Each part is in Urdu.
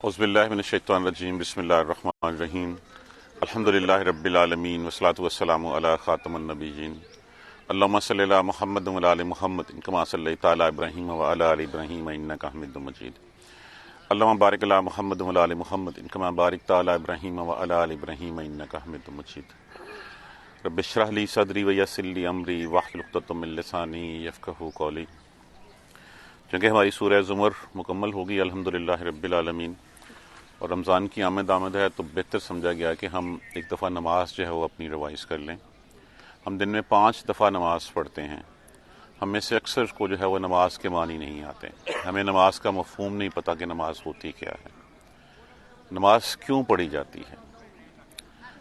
اعوذ باللہ من الشیطان الرجیم بسم اللہ الرحمن الرحیم الحمدللہ رب العالمین والصلاۃ والسلام علی خاتم النبیین اللہم صلی علی محمد وعلی آل محمد کما صلیت علی ابراہیم وعلی آل ابراہیم انک حمید مجید اللہم بارک علی محمد وعلی آل محمد کما بارکت علی ابراہیم وعلی آل ابراہیم انک حمید مجید رب اشرح لی صدری ویسر لی امری واحلل عقدۃ من لسانی یفقہوا قولی۔ چونکہ ہماری سورہ زمر مکمل ہوگی الحمدللہ رب العالمین اور رمضان کی آمد ہے، تو بہتر سمجھا گیا کہ ہم ایک دفعہ نماز جو ہے وہ اپنی ریوائز کر لیں۔ ہم دن میں 5 دفعہ نماز پڑھتے ہیں، ہم میں سے اکثر کو جو ہے وہ نماز کے معنی نہیں آتے، ہمیں نماز کا مفہوم نہیں پتہ کہ نماز ہوتی کیا ہے، نماز کیوں پڑھی جاتی ہے۔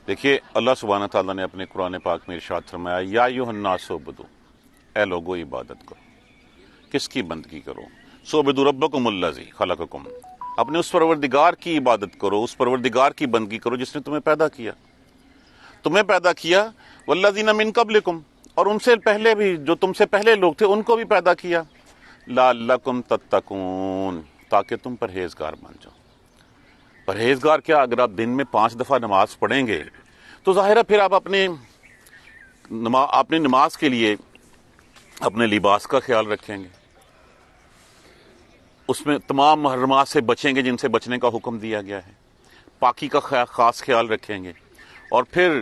دیکھیے اللہ سبحانہ تعالیٰ نے اپنے قرآن پاک میں ارشاد فرمایا یا ایھا الناس اعبدوا، اے لوگو عبادت کرو۔ کس کی بندگی کرو؟ اعبدوا ربکم الذی خلقکم، اپنے اس پروردگار کی عبادت کرو، اس پروردگار کی بندگی کرو جس نے تمہیں پیدا کیا والذین من قبلکم، اور ان سے پہلے بھی جو تم سے پہلے لوگ تھے ان کو بھی پیدا کیا، لعلکم تتقون، تاکہ تم پرہیزگار بن جاؤ۔ پرہیزگار کیا؟ اگر آپ دن میں 5 دفعہ نماز پڑھیں گے تو ظاہر ہے پھر آپ اپنی نماز کے لیے اپنے لباس کا خیال رکھیں گے، اس میں تمام محرمات سے بچیں گے جن سے بچنے کا حکم دیا گیا ہے، پاکی کا خاص خیال رکھیں گے، اور پھر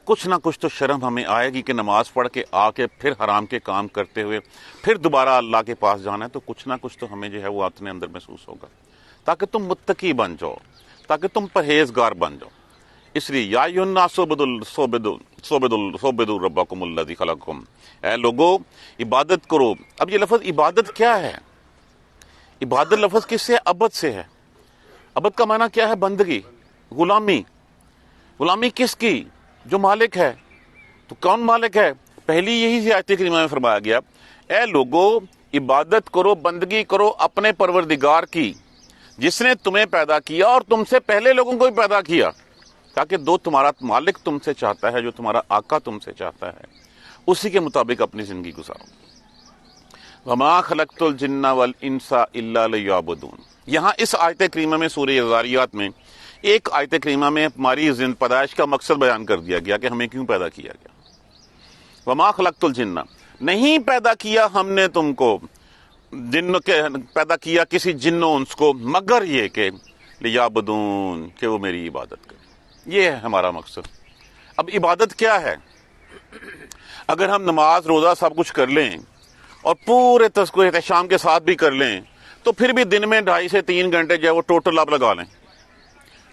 کچھ نہ کچھ تو شرم ہمیں آئے گی کہ نماز پڑھ کے آ کے پھر حرام کے کام کرتے ہوئے پھر دوبارہ اللہ کے پاس جانا ہے، تو کچھ نہ کچھ تو ہمیں جو ہے وہ اپنے اندر محسوس ہوگا، تاکہ تم متقی بن جاؤ، تاکہ تم پرہیزگار بن جاؤ۔ اس لیے یا ایھا الناس اعبدوا ربکم الذی خلقکم، اے لوگو عبادت کرو۔ اب یہ لفظ عبادت کیا ہے؟ عبادت لفظ کس سے ہے؟ عبد سے ہے۔ عبد کا معنی کیا ہے؟ بندگی، غلامی۔ غلامی کس کی؟ جو مالک ہے۔ تو کون مالک ہے؟ پہلی یہی آیت کریمہ میں فرمایا گیا اے لوگو عبادت کرو، بندگی کرو اپنے پروردگار کی جس نے تمہیں پیدا کیا اور تم سے پہلے لوگوں کو بھی پیدا کیا، تاکہ تمہارا مالک تم سے چاہتا ہے، جو تمہارا آقا تم سے چاہتا ہے، اسی کے مطابق اپنی زندگی گزارو۔ وَمَا خَلَقْتُ الْجِنَّ وَالْإِنسَ إِلَّا لِيَعْبُدُونِ۔ یہاں اس آیت کریمہ میں سورہ ذاریات میں ایک آیت کریمہ میں ہماری پیدائش کا مقصد بیان کر دیا گیا کہ ہمیں کیوں پیدا کیا گیا۔ وَمَا خَلَقْتُ الْجِنَّ، نہیں پیدا کیا ہم نے تم کو، جن کے پیدا کیا کسی جن و انس کو، مگر یہ کہ لیعبدون، کہ وہ میری عبادت کریں۔ یہ ہے ہمارا مقصد۔ اب عبادت کیا ہے؟ اگر ہم نماز روزہ سب کچھ کر لیں اور پورے تذکر احتشام کے ساتھ بھی کر لیں تو پھر بھی دن میں 2.5 سے 3 گھنٹے جو ہے وہ ٹوٹل آپ لگا لیں،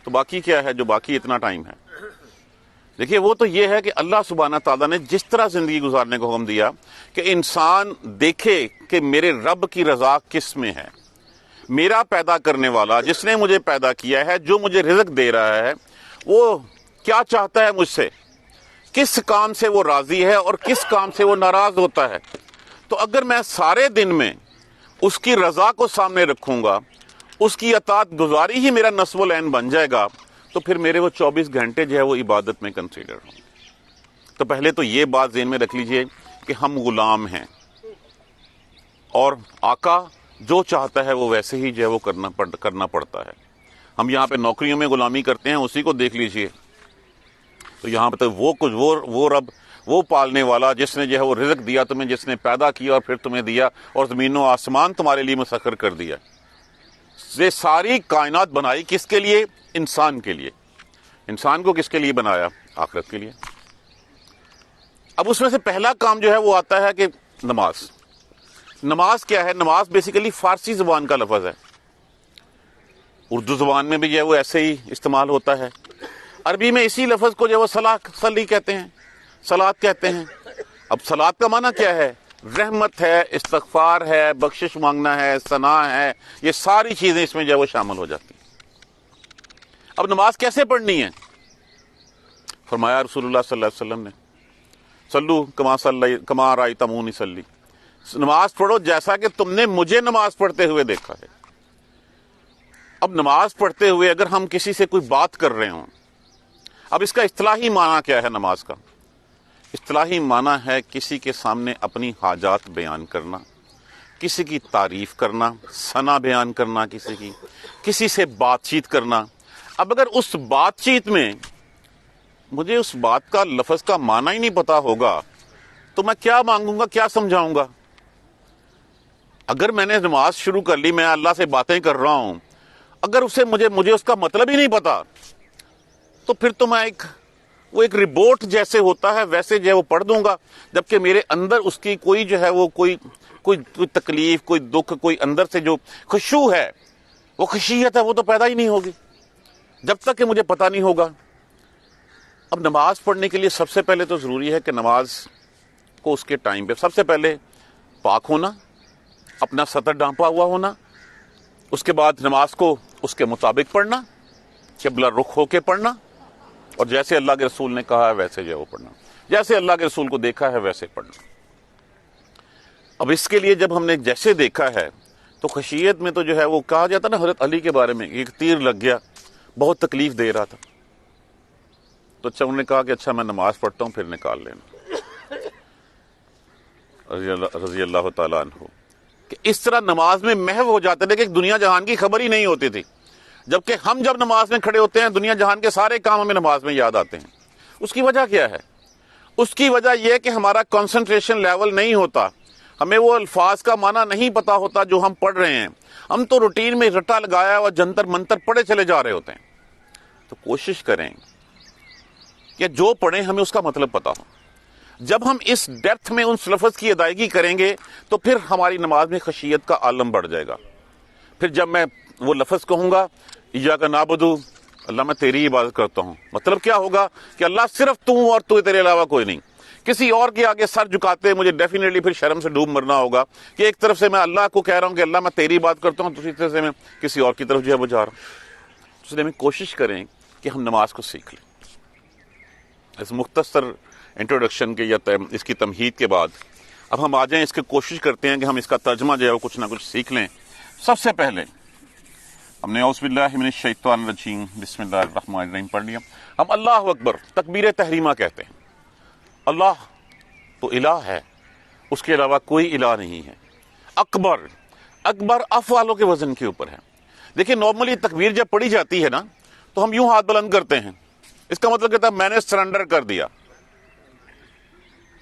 تو باقی کیا ہے؟ جو باقی اتنا ٹائم ہے، دیکھیے وہ تو یہ ہے کہ اللہ سبحانہ تعالیٰ نے جس طرح زندگی گزارنے کو حکم دیا کہ انسان دیکھے کہ میرے رب کی رضا کس میں ہے، میرا پیدا کرنے والا جس نے مجھے پیدا کیا ہے، جو مجھے رزق دے رہا ہے، وہ کیا چاہتا ہے مجھ سے، کس کام سے وہ راضی ہے اور کس کام سے وہ ناراض ہوتا ہے۔ تو اگر میں سارے دن میں اس کی رضا کو سامنے رکھوں گا، اس کی اطاعت گزاری ہی میرا نصب العین بن جائے گا، تو پھر میرے وہ 24 گھنٹے جو ہے وہ عبادت میں کنسیڈر ہوں۔ تو پہلے تو یہ بات ذہن میں رکھ لیجئے کہ ہم غلام ہیں، اور آقا جو چاہتا ہے وہ ویسے ہی جو ہے وہ کرنا پڑتا ہے۔ ہم یہاں پہ نوکریوں میں غلامی کرتے ہیں، اسی کو دیکھ لیجئے، تو یہاں پہ وہ رب، وہ پالنے والا جس نے جو ہے وہ رزق دیا تمہیں، جس نے پیدا کیا اور پھر تمہیں دیا، اور زمین و آسمان تمہارے لیے مسخر کر دیا۔ یہ ساری کائنات بنائی کس کے لیے؟ انسان کے لیے۔ انسان کو کس کے لیے بنایا؟ آخرت کے لیے۔ اب اس میں سے پہلا کام جو ہے وہ آتا ہے کہ نماز۔ نماز کیا ہے؟ نماز بیسیکلی فارسی زبان کا لفظ ہے، اردو زبان میں بھی جو ہے وہ ایسے ہی استعمال ہوتا ہے، عربی میں اسی لفظ کو جو ہے وہ صلی کہتے ہیں، صلاۃ کہتے ہیں۔ اب صلاۃ کا معنی کیا ہے؟ رحمت ہے، استغفار ہے، بخشش مانگنا ہے، ثنا ہے، یہ ساری چیزیں اس میں جو ہے وہ شامل ہو جاتی ہیں۔ اب نماز کیسے پڑھنی ہے؟ فرمایا رسول اللہ صلی اللہ علیہ وسلم نے صلو کما رأیتمونی صلی، نماز پڑھو جیسا کہ تم نے مجھے نماز پڑھتے ہوئے دیکھا ہے۔ اب نماز پڑھتے ہوئے اگر ہم کسی سے کوئی بات کر رہے ہوں، اب اس کا اصطلاحی معنی کیا ہے نماز کا؟ اصطلاحی معنی ہے کسی کے سامنے اپنی حاجات بیان کرنا، کسی کی تعریف کرنا، ثنا بیان کرنا، کسی سے بات چیت کرنا. اب اگر اس بات چیت میں مجھے اس بات کا لفظ کا معنی ہی نہیں پتا ہوگا تو میں کیا مانگوں گا، کیا سمجھاؤں گا؟ اگر میں نے نماز شروع کر لی، میں اللہ سے باتیں کر رہا ہوں، اگر مجھے اس کا مطلب ہی نہیں پتا تو پھر تو میں وہ ایک رپورٹ جیسے ہوتا ہے ویسے جو ہے وہ پڑھ دوں گا، جبکہ میرے اندر اس کی کوئی جو ہے وہ کوئی تکلیف، کوئی دکھ، کوئی اندر سے جو خشوع ہے، وہ خشیت ہے، وہ تو پیدا ہی نہیں ہوگی جب تک کہ مجھے پتا نہیں ہوگا. اب نماز پڑھنے کے لیے سب سے پہلے تو ضروری ہے کہ نماز کو اس کے ٹائم پہ سب سے پہلے پاک ہونا، اپنا سطر ڈھانپا ہوا ہونا، اس کے بعد نماز کو اس کے مطابق پڑھنا، قبلہ رخ ہو کے پڑھنا، اور جیسے اللہ کے رسول نے کہا ہے ویسے جو ہے وہ پڑھنا، جیسے اللہ کے رسول کو دیکھا ہے ویسے پڑھنا. اب اس کے لیے جب ہم نے جیسے دیکھا ہے تو خشیت میں تو جو ہے وہ کہا جاتا نا حضرت علی کے بارے میں، ایک تیر لگ گیا، بہت تکلیف دے رہا تھا، تو اچھا انہوں نے کہا کہ اچھا میں نماز پڑھتا ہوں پھر نکال لینا، رضی اللہ تعالیٰ عنہ. کہ اس طرح نماز میں محو ہو جاتے تھے کہ دنیا جہان کی خبر ہی نہیں ہوتی تھی، جبکہ ہم جب نماز میں کھڑے ہوتے ہیں دنیا جہان کے سارے کام ہمیں نماز میں یاد آتے ہیں. اس کی وجہ کیا ہے؟ اس کی وجہ یہ کہ ہمارا کنسنٹریشن لیول نہیں ہوتا، ہمیں وہ الفاظ کا معنی نہیں پتا ہوتا جو ہم پڑھ رہے ہیں، ہم تو روٹین میں رٹا لگایا اور جنتر منتر پڑھے چلے جا رہے ہوتے ہیں. تو کوشش کریں کہ جو پڑھیں ہمیں اس کا مطلب پتا ہو. جب ہم اس ڈیپتھ میں ان لفظ کی ادائیگی کریں گے تو پھر ہماری نماز میں خشیت کا عالم بڑھ جائے گا. پھر جب میں وہ لفظ کہوں گا ایاک نعبد، اللہ میں تیری عبادت کرتا ہوں، مطلب کیا ہوگا کہ اللہ صرف تو اور تو تیرے علاوہ کوئی نہیں. کسی اور کے آگے سر جھکاتے مجھے ڈیفینیٹلی پھر شرم سے ڈوب مرنا ہوگا کہ ایک طرف سے میں اللہ کو کہہ رہا ہوں کہ اللہ میں تیری بات کرتا ہوں، دوسری طرف سے میں کسی اور کی طرف جو ہے وہ جا رہا ہوں. اس لیے ہمیں کوشش کریں کہ ہم نماز کو سیکھ لیں. اس مختصر انٹروڈکشن کے یا اس کی تمہید کے بعد اب ہم آ جائیں، اس کی کوشش کرتے ہیں کہ ہم اس کا ترجمہ جو ہے وہ کچھ نہ کچھ سیکھ لیں. سب سے پہلے ہم نے اعوذ باللہ من الشیطان الرجیم بسم اللہ الرحمن الرحیم پڑھ لیا. ہم اللہ اکبر تکبیر تحریمہ کہتے ہیں. اللہ تو الہ ہے، اس کے علاوہ کوئی الہ نہیں ہے. اکبر، اکبر افعالوں کے وزن کے اوپر ہے. دیکھیں نارملی تکبیر جب پڑھی جاتی ہے نا تو ہم یوں ہاتھ بلند کرتے ہیں، اس کا مطلب کہتا ہے میں نے سرنڈر کر دیا.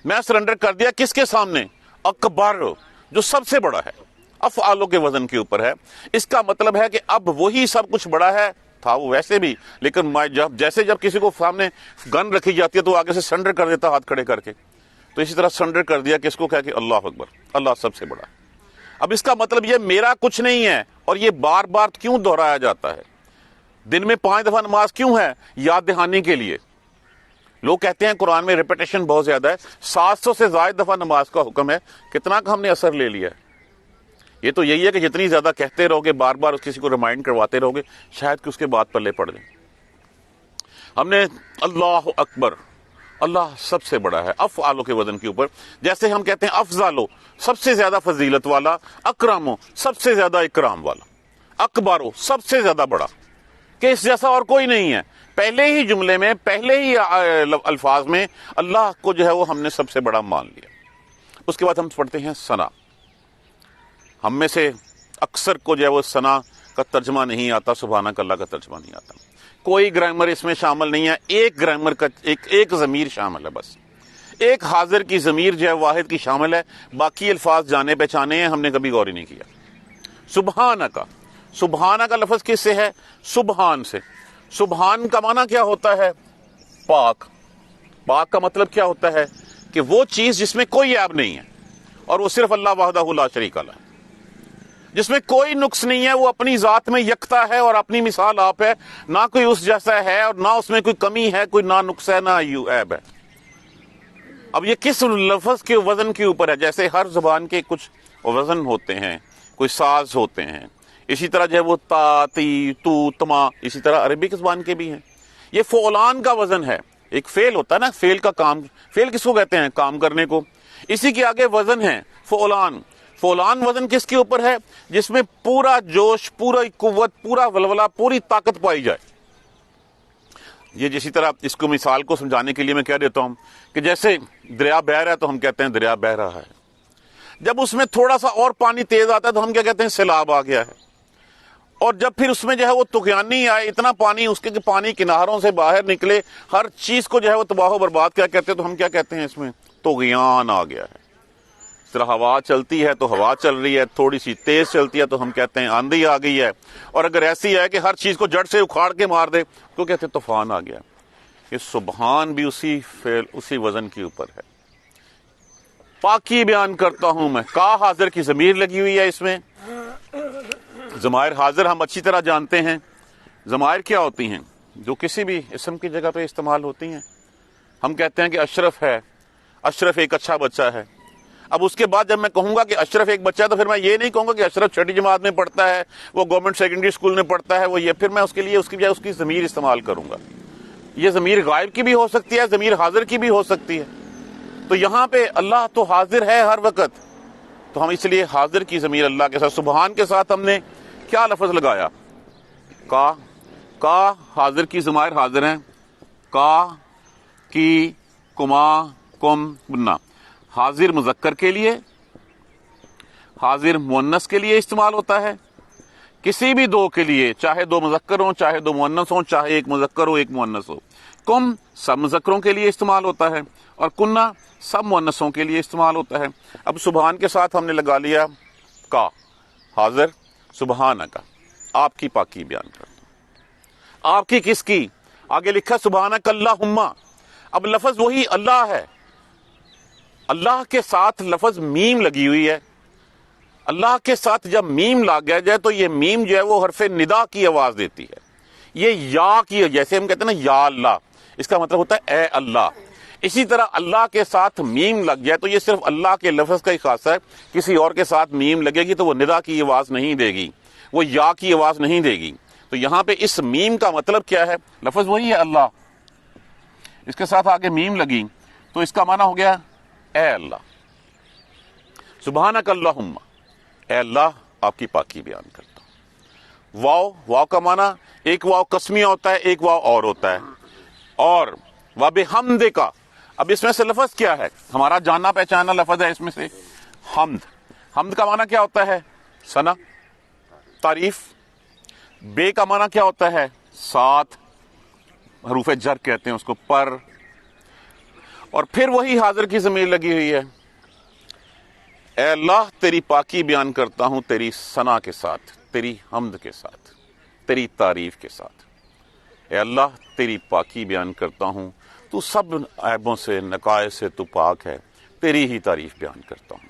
میں سرنڈر کر دیا کس کے سامنے؟ اکبر، جو سب سے بڑا ہے، افعالوں کے وزن کے اوپر ہے. اس کا مطلب ہے کہ اب وہی سب کچھ بڑا ہے، تھا وہ ویسے بھی، لیکن جب کسی کو سامنے گن رکھی جاتی ہے تو آگے سے سرنڈر کر دیتا ہاتھ کھڑے کر کے، تو اسی طرح سرنڈر کر دیا کس کو؟ کہا کہ اللہ اکبر، اللہ سب سے بڑا ہے. اب اس کا مطلب یہ میرا کچھ نہیں ہے. اور یہ بار بار کیوں دہرایا جاتا ہے؟ دن میں 5 دفعہ نماز کیوں ہے؟ یاد دہانی کے لیے. لوگ کہتے ہیں قرآن میں ریپیٹیشن بہت زیادہ ہے، 700 سے زائد دفعہ نماز کا حکم ہے. کتنا کا ہم نے اثر لے لیا ہے؟ یہ تو یہی ہے کہ جتنی زیادہ کہتے رہو گے، بار بار کسی کو ریمائنڈ کرواتے رہو گے، شاید کہ اس کے بعد پلے پڑ جائیں. ہم نے اللہ اکبر، اللہ سب سے بڑا ہے، افعالوں کے وزن کے اوپر. جیسے ہم کہتے ہیں افضالو، سب سے زیادہ فضیلت والا، اکرامو، سب سے زیادہ اکرام والا، اکبرو، سب سے زیادہ بڑا، کہ اس جیسا اور کوئی نہیں ہے. پہلے ہی جملے میں، پہلے ہی الفاظ میں اللہ کو جو ہے وہ ہم نے سب سے بڑا مان لیا. اس کے بعد ہم پڑھتے ہیں ثنا. ہم میں سے اکثر کو جو ہے وہ ثنا کا ترجمہ نہیں آتا، سبحانک اللہ کا ترجمہ نہیں آتا. کوئی گرامر اس میں شامل نہیں ہے، ایک گرامر کا ایک ضمیر شامل ہے، بس ایک حاضر کی ضمیر جو ہے واحد کی شامل ہے. باقی الفاظ جانے پہچانے ہیں، ہم نے کبھی غور ہی نہیں کیا. سبحانک، سبحانہ کا لفظ کس سے ہے؟ سبحان سے. سبحان کا معنی کیا ہوتا ہے؟ پاک. پاک کا مطلب کیا ہوتا ہے؟ کہ وہ چیز جس میں کوئی عیب نہیں ہے، اور وہ صرف اللہ وحدہ لا شریک لہ، جس میں کوئی نقص نہیں ہے، وہ اپنی ذات میں یکتا ہے اور اپنی مثال آپ ہے، نہ کوئی اس جیسا ہے اور نہ اس میں کوئی کمی ہے، کوئی نہ نقص ہے نہ عیب ہے. اب یہ کس لفظ کے وزن کے اوپر ہے؟ جیسے ہر زبان کے کچھ وزن ہوتے ہیں، کوئی ساز ہوتے ہیں، اسی طرح جو ہے وہ تا، تی، تو، تما، اسی طرح عربی کی زبان کے بھی ہیں. یہ فعلان کا وزن ہے. ایک فعل ہوتا ہے نا، فعل کا کام، فعل کس کو کہتے ہیں؟ کام کرنے کو. اسی کے آگے وزن ہے فعلان. فعلان وزن کس کے اوپر ہے؟ جس میں پورا جوش، پورا قوت، پورا ولولہ، پوری طاقت پائی جائے. یہ جسی طرح اس کو مثال کو سمجھانے کے لیے میں کہہ دیتا ہوں کہ جیسے دریا بہہ رہا ہے تو ہم کہتے ہیں دریا بہہ رہا ہے. جب اس میں تھوڑا سا اور پانی تیز آتا ہے تو ہم کیا کہتے ہیں؟ سیلاب آ گیا ہے. اور جب پھر اس میں جو ہے وہ طغیانی آئے، اتنا پانی اس کے کہ پانی کناروں سے باہر نکلے، ہر چیز کو جو ہے وہ تباہ و برباد کیا کہتے ہیں، تو ہم کیا کہتے ہیں؟ اس میں طغیان آ گیا ہے. اس طرح ہوا چلتی ہے تو ہوا چل رہی ہے، تھوڑی سی تیز چلتی ہے تو ہم کہتے ہیں آندھی آ گئی ہے، اور اگر ایسی ہے کہ ہر چیز کو جڑ سے اکھاڑ کے مار دے تو کہتے ہیں طوفان آ گیا. یہ سبحان بھی اسی فعل، اسی وزن کے اوپر ہے. پاکی بیان کرتا ہوں میں. کا حاضر کی ضمیر لگی ہوئی ہے اس میں. ضمائر حاضر ہم اچھی طرح جانتے ہیں. ضمائر کیا ہوتی ہیں؟ جو کسی بھی اسم کی جگہ پہ استعمال ہوتی ہیں. ہم کہتے ہیں کہ اشرف ہے، اشرف ایک اچھا بچہ ہے. اب اس کے بعد جب میں کہوں گا کہ اشرف ایک بچہ ہے تو پھر میں یہ نہیں کہوں گا کہ اشرف چھٹی جماعت میں پڑھتا ہے، وہ گورنمنٹ سیکنڈری اسکول میں پڑھتا ہے، وہ یہ. پھر میں اس کے لیے اس کی بجائے اس کی ضمیر استعمال کروں گا. یہ ضمیر غائب کی بھی ہو سکتی ہے، ضمیر حاضر کی بھی ہو سکتی ہے. تو یہاں پہ اللہ تو حاضر ہے ہر وقت، تو ہم اس لیے حاضر کی ضمیر اللہ کے ساتھ، سبحان کے ساتھ ہم نے کیا لفظ لگایا؟ کا حاضر کی ضمائر حاضر ہیں. کا، کی، کما، کم، بنا. حاضر مذکر کے لیے، حاضر مؤنث کے لیے استعمال ہوتا ہے. کسی بھی دو کے لیے، چاہے دو مذکر ہوں، چاہے دو مؤنث ہوں، چاہے ایک مذکر ہو ایک مؤنث ہو. کم سب مذکروں کے لیے استعمال ہوتا ہے، اور کنہ سب مؤنثوں کے لیے استعمال ہوتا ہے. اب سبحان کے ساتھ ہم نے لگا لیا کا حاضر. سبحانہ کا، آپ کی پاکی بیان کرتا ہوں. آپ کی کس کی؟ آگے لکھا سبحانک اللہم. اب لفظ وہی اللہ ہے. اللہ کے ساتھ لفظ میم لگی ہوئی ہے. اللہ کے ساتھ جب میم لاگا جائے تو یہ میم جو ہے وہ حرف ندا کی آواز دیتی ہے. یہ یا کی، جیسے ہم کہتے ہیں نا یا اللہ، اس کا مطلب ہوتا ہے اے اللہ. اسی طرح اللہ کے ساتھ میم لگ جائے تو یہ صرف اللہ کے لفظ کا ہی خاصہ ہے. کسی اور کے ساتھ میم لگے گی تو وہ ندا کی آواز نہیں دے گی، وہ یا کی آواز نہیں دے گی. تو یہاں پہ اس میم کا مطلب کیا ہے؟ لفظ وہی ہے اللہ، اس کے ساتھ آگے میم لگی تو اس کا معنی ہو گیا اے اللہ. سبحانک اللہم، اے اللہ آپ کی پاکی بیان کرتا ہوں. واو کا معنی ایک واو قسمیہ ہوتا ہے، ایک واو اور ہوتا ہے. اور وبحمد کا، اب اس میں سے لفظ کیا ہے؟ ہمارا جاننا پہچانا لفظ ہے اس میں سے حمد. حمد کا معنی کیا ہوتا ہے؟ ثنا، تعریف. بے کا معنی کیا ہوتا ہے؟ ساتھ، حروف جر کہتے ہیں اس کو، پر. اور پھر وہی حاضر کی ضمیر لگی ہوئی ہے. اے اللہ تیری پاکی بیان کرتا ہوں تیری ثنا کے ساتھ، تیری حمد کے ساتھ، تیری تعریف کے ساتھ. اے اللہ تیری پاکی بیان کرتا ہوں، تو سب عیبوں سے، نقائص سے تو پاک ہے، تیری ہی تعریف بیان کرتا ہوں.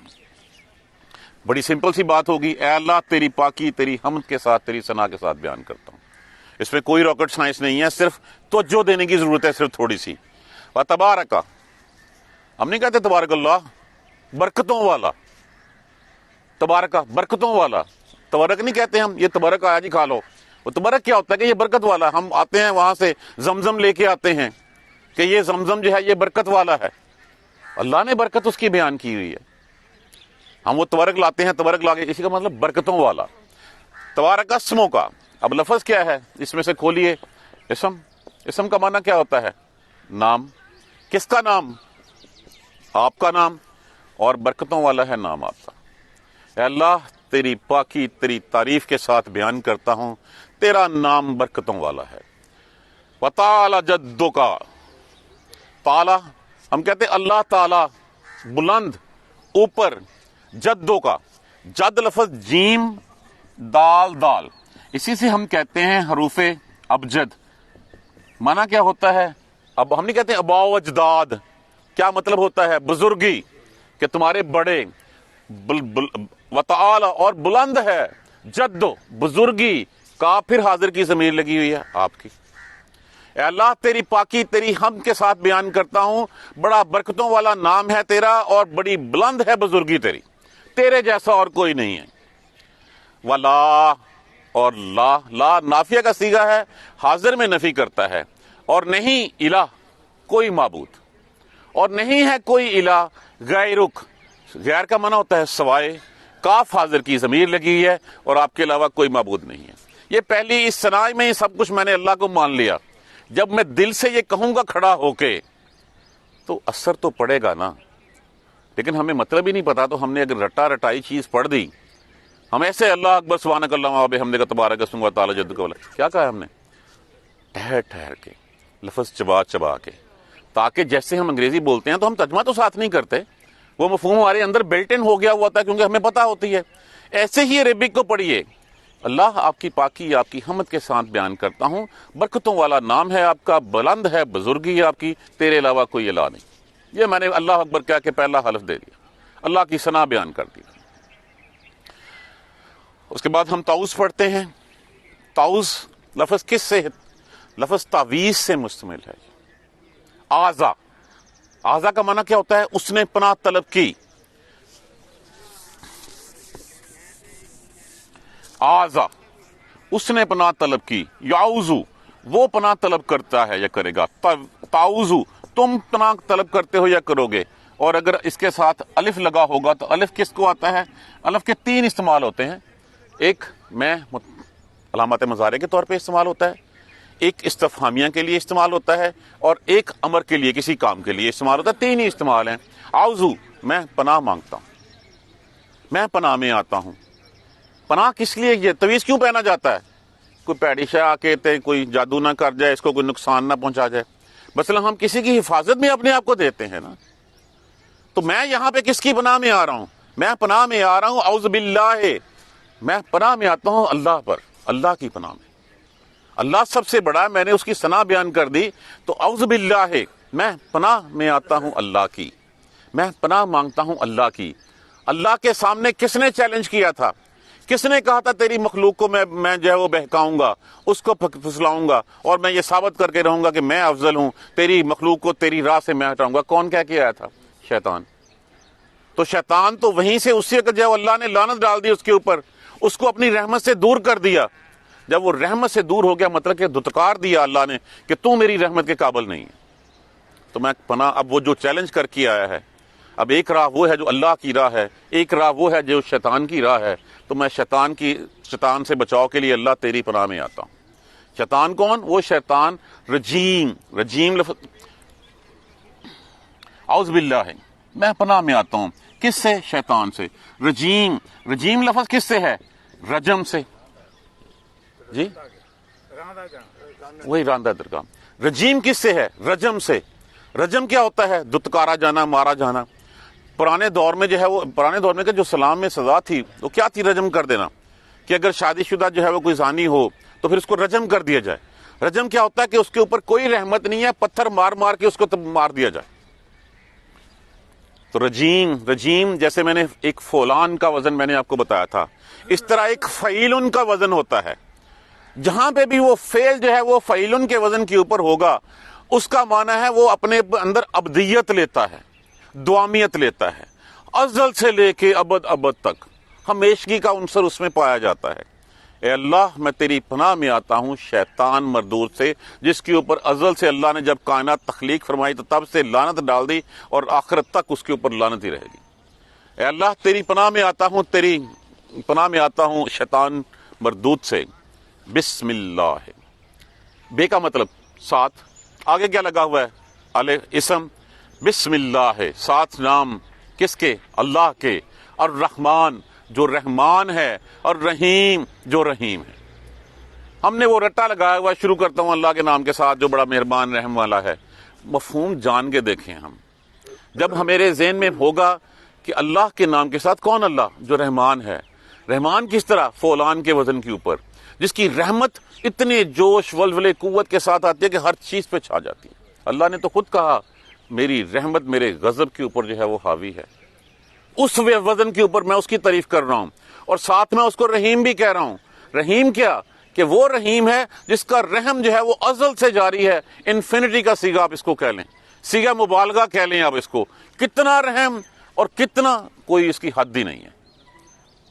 بڑی سمپل سی بات ہوگی، اے اللہ تیری پاکی تیری حمد کے ساتھ، تیری ثنا کے ساتھ بیان کرتا ہوں. اس میں کوئی راکٹ سائنس نہیں ہے، صرف توجہ دینے کی ضرورت ہے، صرف تھوڑی سی. وتبارک، ہم نہیں کہتے تبارک اللہ، برکتوں والا. تبارک برکتوں والا، تبارک نہیں کہتے ہم، یہ تبارک آیا جی کھا لو. وہ تبارک کیا ہوتا ہے کہ یہ برکت والا. ہم آتے ہیں وہاں سے زمزم لے کے آتے ہیں کہ یہ زمزم جو ہے یہ برکت والا ہے. اللہ نے برکت اس کی بیان کی ہوئی ہے. ہم وہ تبارک لاتے ہیں، تبارک لا کے، اسی کا مطلب برکتوں والا. تبارک اسموں کا، اب لفظ کیا ہے اس میں سے کھولیے. اسم. اسم کا معنی کیا ہوتا ہے؟ نام. کس کا نام؟ آپ کا نام. اور برکتوں والا ہے نام آپ کا. اے اللہ تیری پاکی تیری تعریف کے ساتھ بیان کرتا ہوں، تیرا نام برکتوں والا ہے. وتعالی جدو کا، تعالی ہم کہتے ہیں اللہ تعالی بلند، اوپر. جدو کا، جد لفظ جیم دال دال، اسی سے ہم کہتے ہیں حروف ابجد. معنی کیا ہوتا ہے؟ اب ہم نہیں کہتے ابا و اجداد. کیا مطلب ہوتا ہے؟ بزرگی، کہ تمہارے بڑے. وتعالی اور بلند ہے. جدو بزرگی کا، پھر حاضر کی ضمیر لگی ہوئی ہے آپ کی. اے اللہ تیری پاکی تیری حمد کے ساتھ بیان کرتا ہوں، بڑا برکتوں والا نام ہے تیرا اور بڑی بلند ہے بزرگی تیری، تیرے جیسا اور کوئی نہیں ہے. ولا، اور لا. لا نافیہ کا صیغہ ہے، حاضر میں نفی کرتا ہے. اور نہیں الہ، کوئی معبود. اور نہیں ہے کوئی الہ غیرک. غیر کا معنی ہوتا ہے سوائے. کاف حاضر کی ضمیر لگی ہے اور آپ کے علاوہ کوئی معبود نہیں ہے. یہ پہلی اس ثنا میں ہی سب کچھ میں نے اللہ کو مان لیا. جب میں دل سے یہ کہوں گا کھڑا ہو کے تو اثر تو پڑے گا نا. لیکن ہمیں مطلب ہی نہیں پتا تو ہم نے اگر رٹا رٹائی چیز پڑھ دی, ہم ایسے اللہ اکبر سبحانک اللہم و بحمدک تبارک اسمک و تعالی جدک کیا کہا ہے ہم نے, ٹھہر ٹھہر کے, لفظ چبا چبا کے, تاکہ جیسے ہم انگریزی بولتے ہیں تو ہم ترجمہ تو ساتھ نہیں کرتے, وہ مفہوم ہمارے اندر بلٹ ان ہو گیا ہوا تھا کیونکہ ہمیں پتہ ہوتی ہے. ایسے ہی عربک کو پڑھیے, اللہ آپ کی پاکی آپ کی حمد کے ساتھ بیان کرتا ہوں, برکتوں والا نام ہے آپ کا, بلند ہے بزرگی آپ کی, تیرے علاوہ کوئی الہ نہیں. یہ میں نے اللہ اکبر کہہ کے پہلا حلف دے دیا, اللہ کی ثنا بیان کر دی. اس کے بعد ہم تعوذ پڑھتے ہیں. تعوذ لفظ کس سے, لفظ تعویذ سے مشتمل ہے. آزا, آزا کا معنی کیا ہوتا ہے, اس نے پناہ طلب کی. آزا اس نے پناہ طلب کی. یعوذو وہ پناہ طلب کرتا ہے یا کرے گا. تعوذو تم پناہ طلب کرتے ہو یا کرو گے. اور اگر اس کے ساتھ الف لگا ہوگا تو الف کس کو آتا ہے, الف کے 3 استعمال ہوتے ہیں. ایک میں علامات مضارع کے طور پہ استعمال ہوتا ہے, ایک استفہامیہ کے لیے استعمال ہوتا ہے, اور ایک امر کے لیے کسی کام کے لیے استعمال ہوتا ہے. 3 ہی استعمال ہیں. اعوذ میں پناہ مانگتا ہوں, میں پناہ میں آتا ہوں. پناہ کس لیے, یہ تعویذ کیوں پہنا جاتا ہے, کوئی پیڑی شے آ کے کوئی جادو نہ کر جائے, اس کو کوئی نقصان نہ پہنچا جائے. مثلا ہم کسی کی حفاظت میں اپنے آپ کو دیتے ہیں نا, تو میں یہاں پہ کس کی پناہ میں آ رہا ہوں, میں پناہ میں آ رہا ہوں اعوذ باللہ, میں پناہ میں آتا ہوں اللہ پر, اللہ کی پناہ میں. اللہ سب سے بڑا ہے, میں نے اس کی ثنا بیان کر دی, تو اعوذ باللہ میں پناہ میں آتا ہوں اللہ کی, میں پناہ مانگتا ہوں اللہ کی. اللہ کے سامنے کس نے چیلنج کیا تھا, کس نے کہا تھا تیری مخلوق کو میں جو ہے وہ بہکاؤں گا, اس کو پھسلاؤں گا, اور میں یہ ثابت کر کے رہوں گا کہ میں افضل ہوں, تیری مخلوق کو تیری راہ سے میں ہٹاؤں گا. کون کہہ کے آیا تھا, شیطان. تو شیطان تو وہیں سے اسی وقت جو اللہ نے لعنت ڈال دی اس کے اوپر, اس کو اپنی رحمت سے دور کر دیا. جب وہ رحمت سے دور ہو گیا, مطلب کہ دھتکار دیا اللہ نے کہ تو میری رحمت کے قابل نہیں ہے, تو میں پناہ. اب وہ جو چیلنج کر کے آیا ہے, اب ایک راہ وہ ہے جو اللہ کی راہ ہے, ایک راہ وہ ہے جو شیطان کی راہ ہے, تو میں شیطان سے بچاؤ کے لیے اللہ تیری پناہ میں آتا ہوں. شیطان کون, وہ شیطان رجیم. رجیم لفظ اعوذ باللہ ہے, میں پناہ میں آتا ہوں کس سے, شیطان سے. رجیم, رجیم لفظ کس سے ہے, رجم سے. جی وہی راندہ درگاہ. رجیم کس سے ہے, رجم سے. رجم کیا ہوتا ہے, دتکارا جانا, مارا جانا. پرانے دور میں جو ہے وہ, پرانے دور میں جو سلام میں سزا تھی وہ کیا تھی, رجم کر دینا. کہ اگر شادی شدہ جو ہے وہ کوئی زانی ہو تو پھر اس کو رجم کر دیا جائے. رجم کیا ہوتا ہے کہ اس کے اوپر کوئی رحمت نہیں ہے, پتھر مار مار کے اس کو مار دیا جائے. تو رجیم, رجیم جیسے میں نے ایک فولان کا وزن میں نے آپ کو بتایا تھا, اس طرح ایک فعیلن کا وزن ہوتا ہے. جہاں پہ بھی وہ فعل جو ہے وہ فعیلن کے وزن کے اوپر ہوگا, اس کا معنی ہے وہ اپنے اندر ابدیت لیتا ہے, دوامیت لیتا ہے, ازل سے لے کے ابد ابد تک ہمیشگی کا عنصر اس میں پایا جاتا ہے. اے اللہ میں تیری پناہ میں آتا ہوں شیطان مردود سے, جس کے اوپر ازل سے اللہ نے جب کائنات تخلیق فرمائی تو تب سے لعنت ڈال دی, اور آخرت تک اس کے اوپر لعنت ہی رہے گی. اے اللہ تیری پناہ میں آتا ہوں, تیری پناہ میں آتا ہوں شیطان مردود سے. بسم اللہ, بے کا مطلب ساتھ, آگے کیا لگا ہوا ہے, الف اسم, بسم اللہ ہے ساتھ نام کس کے, اللہ کے. اور رحمان جو رحمان ہے, اور رحیم جو رحیم ہے. ہم نے وہ رٹا لگایا ہوا, شروع کرتا ہوں اللہ کے نام کے ساتھ جو بڑا مہربان رحم والا ہے. مفہوم جان کے دیکھیں, ہم جب ہمارے ذہن میں ہوگا کہ اللہ کے نام کے ساتھ کون, اللہ جو رحمان ہے. رحمان کس طرح, فولان کے وزن کے اوپر, جس کی رحمت اتنے جوش ولولے قوت کے ساتھ آتی ہے کہ ہر چیز پہ چھا جاتی ہے. اللہ نے تو خود کہا میری رحمت میرے غضب کے اوپر جو ہے وہ حاوی ہے. اس وزن کے اوپر میں اس کی تعریف کر رہا ہوں, اور ساتھ میں اس کو رحیم بھی کہہ رہا ہوں. رحیم کیا, کہ وہ رحیم ہے جس کا رحم جو ہے وہ ازل سے جاری ہے. انفینٹی کا سیگا آپ اس کو کہہ لیں, سیگا مبالغہ کہہ لیں آپ اس کو. کتنا رحم اور کتنا, کوئی اس کی حد ہی نہیں ہے,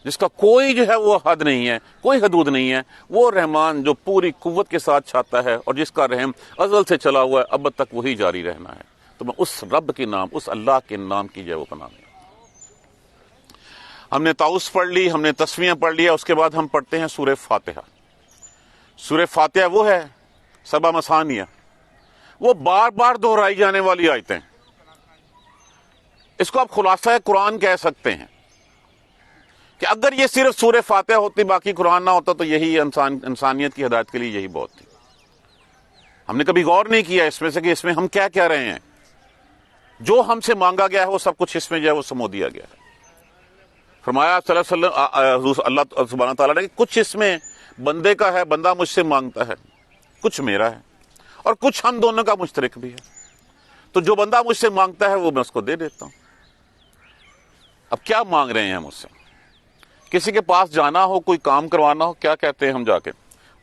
جس کا کوئی جو ہے وہ حد نہیں ہے, کوئی حدود نہیں ہے. وہ رحمان جو پوری قوت کے ساتھ چھاتا ہے, اور جس کا رحم ازل سے چلا ہوا ہے, اب تک وہی جاری رہنا ہے. تو میں اس رب کے نام, اس اللہ کے نام کی جو ہے وہ پناہ میں. ہم نے تعوذ پڑھ لی, ہم نے تسمیہ پڑھ لیا. اس کے بعد ہم پڑھتے ہیں سورہ فاتحہ. سورہ فاتحہ وہ ہے سبع مثانیہ, وہ بار بار دہرائی جانے والی آیتیں. اس کو آپ خلاصہ قرآن کہہ سکتے ہیں کہ اگر یہ صرف سورہ فاتحہ ہوتی باقی قرآن نہ ہوتا تو یہی انسانیت کی ہدایت کے لیے یہی بہت تھی. ہم نے کبھی غور نہیں کیا اس میں سے کہ اس میں ہم کیا کہہ رہے ہیں. جو ہم سے مانگا گیا ہے وہ سب کچھ اس میں جو ہے وہ سمو دیا گیا ہے. فرمایا صلی اللہ علیہ وسلم اللہ سبحانہ تعالیٰ نے کہ کچھ اس میں بندے کا ہے, بندہ مجھ سے مانگتا ہے, کچھ میرا ہے اور کچھ ہم دونوں کا مشترک بھی ہے. تو جو بندہ مجھ سے مانگتا ہے وہ میں اس کو دے دیتا ہوں. اب کیا مانگ رہے ہیں ہم اس سے؟ کسی کے پاس جانا ہو, کوئی کام کروانا ہو, کیا کہتے ہیں ہم جا کے؟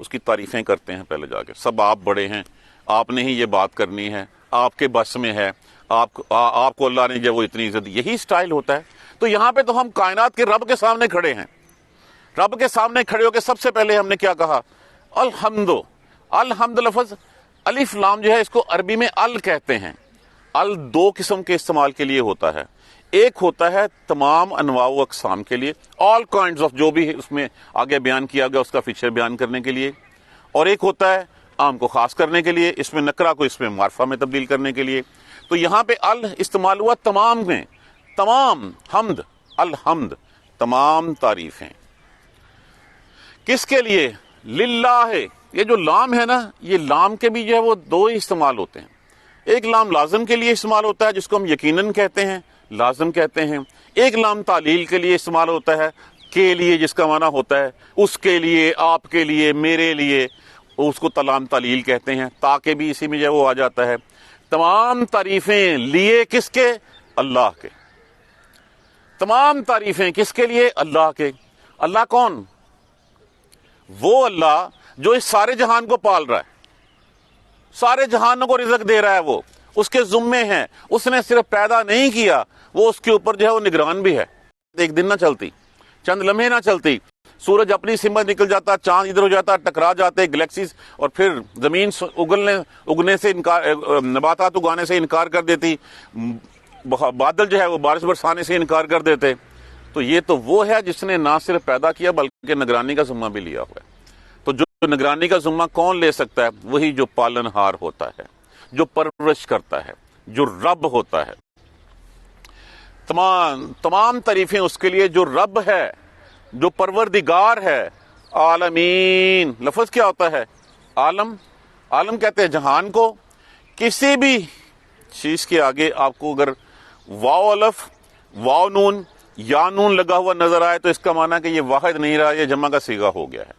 اس کی تعریفیں کرتے ہیں پہلے جا کے. سب آپ بڑے ہیں, آپ نے ہی یہ بات کرنی ہے, آپ کے بس میں ہے, آپ کو اللہ نے جو وہ اتنی عزت دی. یہی سٹائل ہوتا ہے. تو یہاں پہ تو ہم کائنات کے رب کے سامنے کھڑے ہیں. رب کے سامنے کھڑے ہو کے سب سے پہلے ہم نے کیا کہا؟ الحمد لفظ الف لام جو ہے اس کو عربی میں ال کہتے ہیں. ال دو قسم کے استعمال کے لیے ہوتا ہے. ایک ہوتا ہے تمام انواع و اقسام کے لیے, آل کائنڈز آف, جو بھی اس میں آگے بیان کیا گیا اس کا فیچر بیان کرنے کے لیے. اور ایک ہوتا ہے عام کو خاص کرنے کے لیے, اس میں نکرہ کو اس میں معرفہ میں تبدیل کرنے کے لیے. تو یہاں پہ ال استعمال ہوا تمام میں. تمام حمد, الحمد تمام تعریفیں کس کے لیے؟ للہ. یہ جو لام ہے نا, یہ لام کے بھی جو ہے وہ دو ہی استعمال ہوتے ہیں. ایک لام لازم کے لیے استعمال ہوتا ہے جس کو ہم یقیناً کہتے ہیں, لازم کہتے ہیں. ایک لام تعلیل کے لیے استعمال ہوتا ہے, کے لیے, جس کا معنی ہوتا ہے اس کے لیے, آپ کے لیے, میرے لیے, اس کو لام تعلیل کہتے ہیں. تاکہ بھی اسی میں جو وہ آ جاتا ہے. تمام تعریفیں لیے کس کے؟ اللہ کے. تمام تعریفیں کس کے لیے؟ اللہ کے. اللہ کون؟ وہ اللہ جو اس سارے جہان کو پال رہا ہے, سارے جہانوں کو رزق دے رہا ہے. وہ اس کے ذمے ہیں. اس نے صرف پیدا نہیں کیا, وہ اس کے اوپر جو ہے وہ نگران بھی ہے. ایک دن نہ چلتی, چند لمحے نہ چلتی, سورج اپنی سمت نکل جاتا, چاند ادھر ہو جاتا, ٹکرا جاتے گلیکسیز, اور پھر زمین اگنے سے انکار, نباتات اگانے سے انکار کر دیتی, بادل جو ہے وہ بارش برسانے سے انکار کر دیتے. تو یہ تو وہ ہے جس نے نہ صرف پیدا کیا بلکہ نگرانی کا ذمہ بھی لیا ہوا ہے. تو جو نگرانی کا ذمہ کون لے سکتا ہے؟ وہی جو پالن ہار ہوتا ہے, جو پرورش کرتا ہے, جو رب ہوتا ہے. تمام تعریفیں اس کے لیے جو رب ہے, جو پروردگار ہے. عالمین لفظ کیا ہوتا ہے؟ عالم. عالم کہتے ہیں جہان کو. کسی بھی چیز کے آگے آپ کو اگر واو الف, واو نون, یا نون لگا ہوا نظر آئے تو اس کا معنی کہ یہ واحد نہیں رہا, یہ جمع کا صیغہ ہو گیا ہے.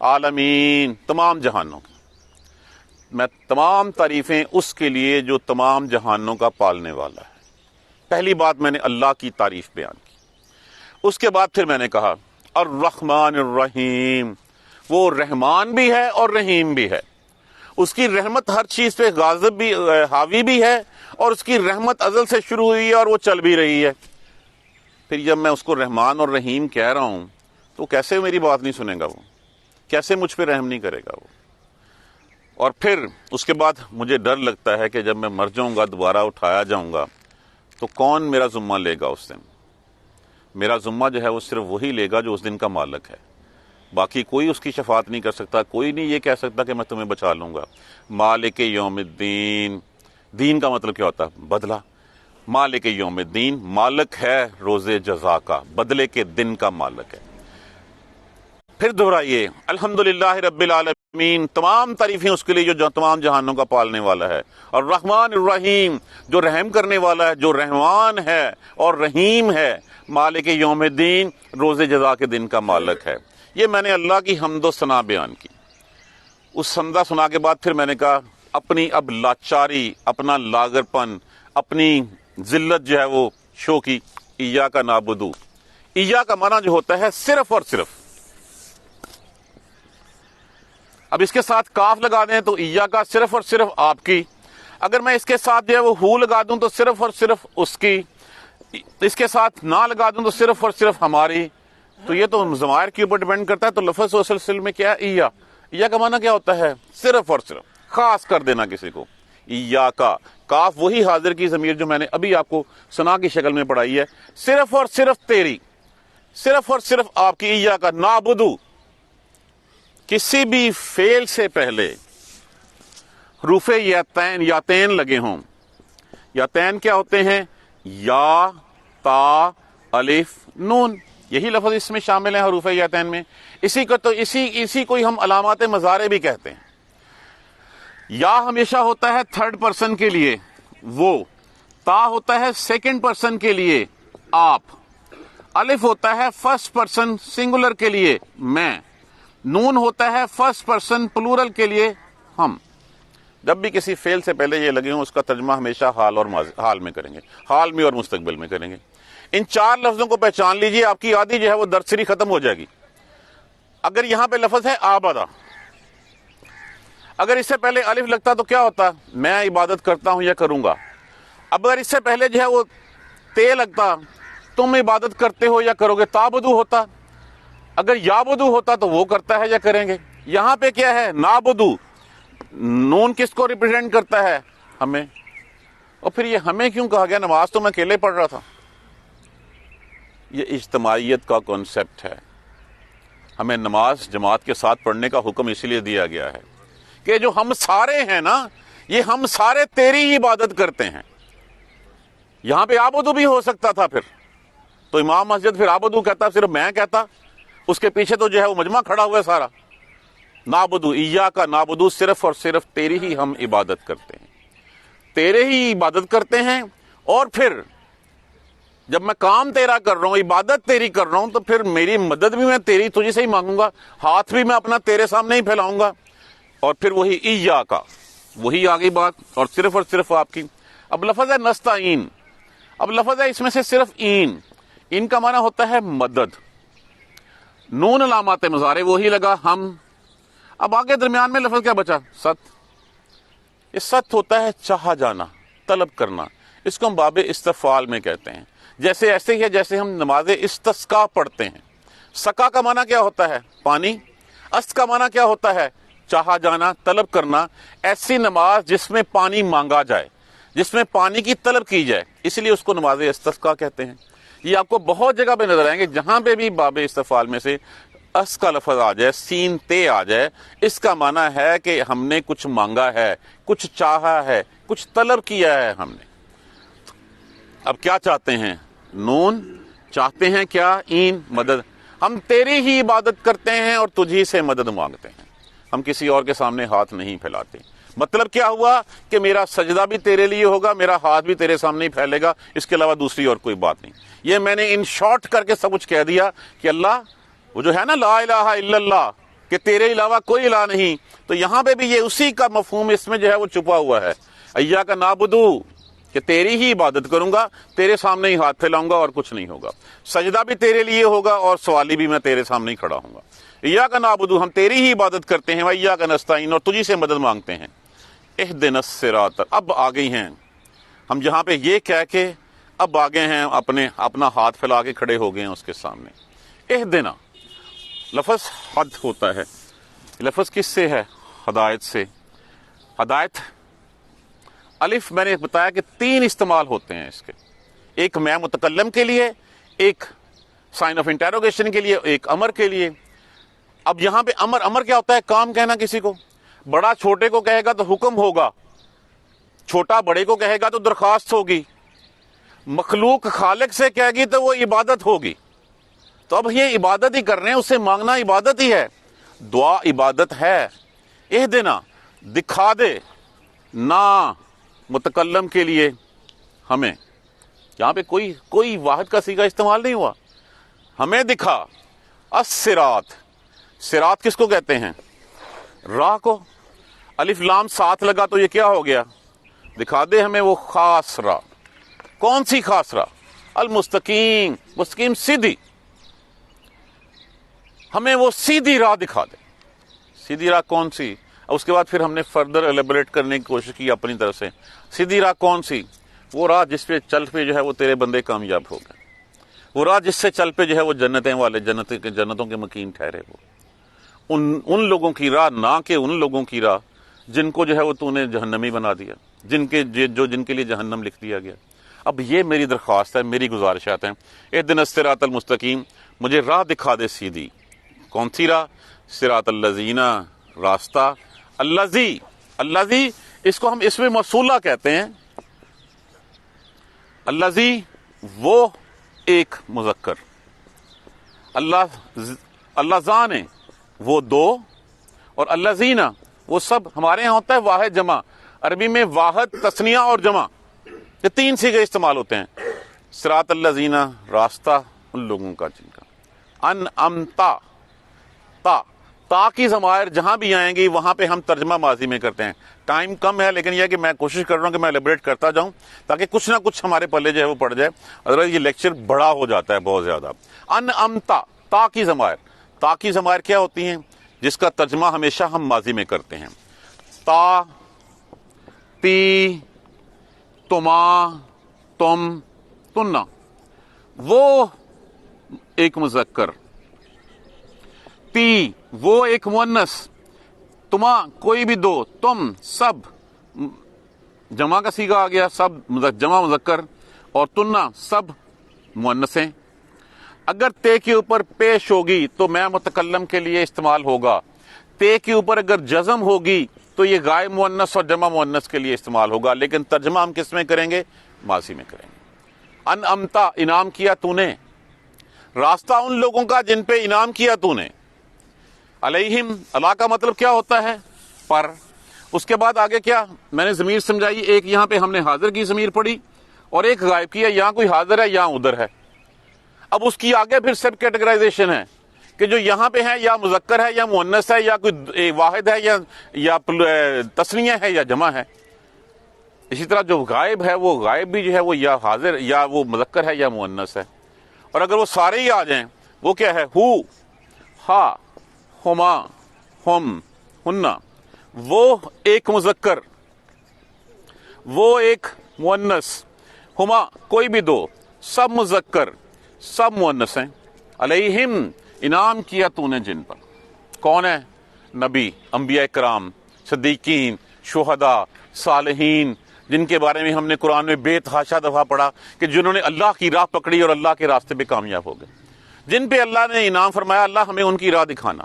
عالمین تمام جہانوں کی. میں تمام تعریفیں اس کے لیے جو تمام جہانوں کا پالنے والا ہے. پہلی بات میں نے اللہ کی تعریف بیان کی. اس کے بعد پھر میں نے کہا الرحمن الرحیم, وہ رحمان بھی ہے اور رحیم بھی ہے. اس کی رحمت ہر چیز پہ غاضب بھی, حاوی بھی ہے, اور اس کی رحمت ازل سے شروع ہوئی ہے اور وہ چل بھی رہی ہے. پھر جب میں اس کو رحمان اور رحیم کہہ رہا ہوں تو کیسے میری بات نہیں سنے گا وہ؟ کیسے مجھ پہ رحم نہیں کرے گا وہ؟ اور پھر اس کے بعد مجھے ڈر لگتا ہے کہ جب میں مر جاؤں گا, دوبارہ اٹھایا جاؤں گا, تو کون میرا ذمہ لے گا اس دن؟ میرا ذمہ جو ہے وہ صرف وہی لے گا جو اس دن کا مالک ہے. باقی کوئی اس کی شفاعت نہیں کر سکتا. کوئی نہیں یہ کہہ سکتا کہ میں تمہیں بچا لوں گا. مالک یوم الدین, دین کا مطلب کیا ہوتا ہے؟ بدلہ. مالک یوم الدین, مالک ہے روز جزا کا, بدلے کے دن کا مالک ہے. پھر دہرائیے الحمدللہ رب العالمین, تمام تعریفیں اس کے لیے جو تمام جہانوں کا پالنے والا ہے. اور رحمان الرحیم, جو رحم کرنے والا ہے, جو رحمان ہے اور رحیم ہے. مالک یوم الدین, روز جزا کے دن کا مالک ہے. یہ میں نے اللہ کی حمد و ثنا بیان کی. اس حمدہ ثنا کے بعد پھر میں نے کہا اپنی اب لاچاری, اپنا لاغر پن, اپنی ذلت جو ہے وہ شو کی. ایاک نعبد, ایاک کا معنی جو ہوتا ہے صرف اور صرف. اب اس کے ساتھ کاف لگا دیں تو ایاک صرف اور صرف آپ کی. اگر میں اس کے ساتھ جو ہے وہ ہو لگا دوں تو صرف اور صرف اس کی. اس کے ساتھ نہ لگا دوں تو صرف اور صرف ہماری. تو یہ تو ضمائر کے اوپر ڈیپینڈ کرتا ہے. تو لفظ و سلسلے میں کیا ہے؟ ایاک کا معنی کیا ہوتا ہے؟ صرف اور صرف, خاص کر دینا کسی کو. ایاک, کاف وہی حاضر کی ضمیر جو میں نے ابھی آپ کو ثنا کی شکل میں پڑھائی ہے. صرف اور صرف تیری, صرف اور صرف آپ کی. ایاک نعبد, کسی بھی فعل سے پہلے حروف یاتین لگے ہوں. یاتین کیا ہوتے ہیں؟ یا تا الف نون، یہی لفظ اس میں شامل ہیں حروف ہیاتین میں. اسی کو ہی ہم علامات مضارع بھی کہتے ہیں. یا ہمیشہ ہوتا ہے تھرڈ پرسن کے لیے وہ، تا ہوتا ہے سیکنڈ پرسن کے لیے آپ، الف ہوتا ہے فرسٹ پرسن سنگولر کے لیے میں، نون ہوتا ہے فرسٹ پرسن پلورل کے لیے ہم. جب بھی کسی فعل سے پہلے یہ لگے ہوں اس کا ترجمہ ہمیشہ حال میں کریں گے، حال میں اور مستقبل میں کریں گے. ان چار لفظوں کو پہچان لیجئے، آپ کی آدھی جو ہے وہ درسری ختم ہو جائے گی. اگر یہاں پہ لفظ ہے آبادہ، اگر اس سے پہلے الف لگتا تو کیا ہوتا؟ میں عبادت کرتا ہوں یا کروں گا. اب اگر اس سے پہلے جو ہے وہ تے لگتا، تم عبادت کرتے ہو یا کرو گے، تابدو ہوتا. اگر یابدو ہوتا تو وہ کرتا ہے یا کریں گے. یہاں پہ کیا ہے؟ نابدو. نون کس کو ریپرزینٹ کرتا ہے؟ ہمیں. اور پھر یہ ہمیں کیوں کہا گیا؟ نماز تو میں اکیلے پڑھ رہا تھا. یہ اجتماعیت کا کانسیپٹ ہے. ہمیں نماز جماعت کے ساتھ پڑھنے کا حکم اسی لیے دیا گیا ہے کہ جو ہم سارے ہیں نا، یہ ہم سارے تیری ہی عبادت کرتے ہیں. یہاں پہ آبدو بھی ہو سکتا تھا، پھر تو امام مسجد پھر آبدو کہتا، صرف میں کہتا، اس کے پیچھے تو جو ہے وہ مجمع کھڑا ہوا ہے سارا. نابدو، ایاکا نابدو، صرف اور صرف تیری ہی ہم عبادت کرتے ہیں، تیرے ہی عبادت کرتے ہیں. اور پھر جب میں کام تیرا کر رہا ہوں، عبادت تیری کر رہا ہوں، تو پھر میری مدد بھی میں تیری تجھے سے ہی مانگوں گا، ہاتھ بھی میں اپنا تیرے سامنے ہی پھیلاؤں گا. اور پھر وہی ایاکا، وہی آگئی بات، اور صرف آپ کی. اب لفظ ہے نستعین. اب لفظ ہے اس میں سے صرف این کا معنی ہوتا ہے مدد. نون علامات مضارع وہی لگا ہم. اب آگے درمیان میں لفظ کیا بچا؟ ست. یہ ست ہوتا ہے چاہا جانا، طلب کرنا. اس کو ہم باب استفعال میں کہتے ہیں. جیسے ایسے ہی ہے جیسے ہم نماز استسقا پڑھتے ہیں. سقا کا معنی کیا ہوتا ہے؟ پانی. است کا معنی کیا ہوتا ہے؟ چاہا جانا، طلب کرنا. ایسی نماز جس میں پانی مانگا جائے، جس میں پانی کی طلب کی جائے، اس لیے اس کو نماز استسقا کہتے ہیں. یہ آپ کو بہت جگہ پہ نظر آئیں گے، جہاں پہ بھی باب استفعال میں سے اس کا لفظ آ جائے، سین تے آ جائے، اس کا معنی ہے کہ ہم نے کچھ مانگا ہے، کچھ چاہا ہے، کچھ طلب کیا ہے ہم نے. اب کیا چاہتے ہیں؟ نون. چاہتے ہیں کیا؟ این، مدد. ہم تیری ہی عبادت کرتے ہیں اور تجھی سے مدد مانگتے ہیں، ہم کسی اور کے سامنے ہاتھ نہیں پھیلاتے. مطلب کیا ہوا کہ میرا سجدہ بھی تیرے لیے ہوگا، میرا ہاتھ بھی تیرے سامنے ہی پھیلے گا، اس کے علاوہ دوسری اور کوئی بات نہیں. یہ میں نے ان شارٹ کر کے سب کچھ کہہ دیا کہ اللہ وہ جو ہے نا لا الہ الا اللہ، کہ تیرے علاوہ کوئی الہ نہیں. تو یہاں پہ بھی یہ اسی کا مفہوم اس میں جو ہے وہ چھپا ہوا ہے. ایاک نعبدو، کہ تیری ہی عبادت کروں گا، تیرے سامنے ہی ہاتھ پھیلاؤں گا اور کچھ نہیں ہوگا. سجدہ بھی تیرے لیے ہوگا اور سوالی بھی میں تیرے سامنے ہی کھڑا ہوں گا. ایاک نعبدو، ہم تیری ہی عبادت کرتے ہیں، وایاک نستعین، اور تجھی سے مدد مانگتے ہیں. اہدنا الصراط. اب آ گئی ہیں ہم جہاں پہ یہ کہہ کے اب آگے ہیں اپنا ہاتھ پھیلا کے کھڑے ہو گئے ہیں اس کے سامنے. اہدنا لفظ حد ہوتا ہے. لفظ کس سے ہے؟ ہدایت سے. ہدایت الف میں نے بتایا کہ 3 استعمال ہوتے ہیں اس کے. ایک میں متکلم کے لیے، ایک سائن آف انٹیروگیشن کے لیے، ایک امر کے لیے. اب یہاں پہ امر کیا ہوتا ہے؟ کام کہنا کسی کو. بڑا چھوٹے کو کہے گا تو حکم ہوگا، چھوٹا بڑے کو کہے گا تو درخواست ہوگی. مخلوق خالق سے کہے گی تو وہ عبادت ہوگی. تو اب یہ عبادت ہی کر رہے ہیں، اس سے مانگنا عبادت ہی ہے، دعا عبادت ہے. اہدنا، دکھا دے. نہ متکلم کے لیے ہمیں، یہاں پہ کوئی واحد کا صیغہ استعمال نہیں ہوا. ہمیں دکھا. الصراط. صراط کس کو کہتے ہیں؟ راہ کو. الف لام ساتھ لگا تو یہ کیا ہو گیا؟ دکھا دے ہمیں وہ خاص راہ. کون سی خاص راہ؟ المستقیم، مستقیم سیدھی. ہمیں وہ سیدھی راہ دکھا دے. سیدھی راہ کون سی؟ اس کے بعد پھر ہم نے فردر ایلیبریٹ کرنے کی کوشش کی اپنی طرف سے. سیدھی راہ کون سی؟ وہ راہ جس پہ چل پہ جو ہے وہ تیرے بندے کامیاب ہو گئے. وہ راہ جس سے چل پہ جو ہے وہ جنتیں والے جنتوں کے مکین ٹھہرے. وہ ان لوگوں کی راہ، نہ کہ ان لوگوں کی راہ جن کو جو ہے وہ تو نے جہنمی بنا دیا، جن کے لیے جہنم لکھ دیا گیا. اب یہ میری درخواست ہے، میری گزارشات ہیں. اہدنا الصراط المستقیم، مجھے راہ دکھا دے سیدھی. کون سی راہ؟ صراط الذین، راستہ. الذی اس کو ہم اسم موصولہ کہتے ہیں. الذی وہ ایک مذکر، اللہ زان وہ دو، اور الذین وہ سب ہمارے ہاں ہوتا ہے واحد جمع، عربی میں واحد تثنیہ اور جمع، یہ تین صیغے استعمال ہوتے ہیں. صراط الذین راستہ ان لوگوں کا جن کا، انعمتا تا کی ضمائر جہاں بھی آئیں گی وہاں پہ ہم ترجمہ ماضی میں کرتے ہیں. ٹائم کم ہے لیکن یہ کہ میں کوشش کر رہا ہوں کہ میں ایلیبریٹ کرتا جاؤں تاکہ کچھ نہ کچھ ہمارے پلے جو ہے وہ پڑ جائے، ادروائز یہ لیکچر بڑا ہو جاتا ہے بہت زیادہ. انعمتا تا کی ضمائر کیا ہوتی ہیں جس کا ترجمہ ہمیشہ ہم ماضی میں کرتے ہیں؟ تا، تی، تما، تم، تننا، وہ ایک مذکر، تی وہ ایک مؤنث، تما کوئی بھی دو، تم سب جمع کا صیغہ آ گیا، سب جمع مذکر، اور تننا سب مؤنثیں. اگر تے کے اوپر پیش ہوگی تو میں متکلم کے لیے استعمال ہوگا، تے کے اوپر اگر جزم ہوگی تو یہ غائب مؤنث اور جمع مؤنث کے لیے استعمال ہوگا، لیکن ترجمہ ہم کس میں کریں گے؟ ماضی میں کریں گے. انعمتا انعام کیا تو نے، راستہ ان لوگوں کا جن پہ انعام کیا تو نے. علیہم، اللہ کا مطلب کیا ہوتا ہے؟ پر. اس کے بعد آگے کیا میں نے ضمیر سمجھائی، ایک یہاں پہ ہم نے حاضر کی ضمیر پڑھی اور ایک غائب کی ہے، یہاں کوئی حاضر ہے یہاں ادھر ہے. اب اس کی آگے پھر سب کیٹیگرائزیشن ہے کہ جو یہاں پہ ہے یا مذکر ہے یا مؤنث ہے یا کوئی واحد ہے یا تثنیہ ہے یا جمع ہے. اسی طرح جو غائب ہے وہ غائب بھی جو ہے وہ یا حاضر یا وہ مذکر ہے یا مؤنث ہے. اور اگر وہ سارے ہی آ جائیں وہ کیا ہے؟ ہو، ہا، ہما، ہم، ہننا، وہ ایک مذکر، وہ ایک مؤنث، ہما کوئی بھی دو، سب مذکر سب مؤنث ہیں. علیہم انعام کیا تو نے جن پر. کون ہے؟ نبی، انبیاء کرام، صدیقین، شہداء، صالحین، جن کے بارے میں ہم نے قرآن میں بے تحاشا دفعہ پڑھا کہ جنہوں نے اللہ کی راہ پکڑی اور اللہ کے راستے پہ کامیاب ہو گئے، جن پہ اللہ نے انعام فرمایا. اللہ ہمیں ان کی راہ دکھانا.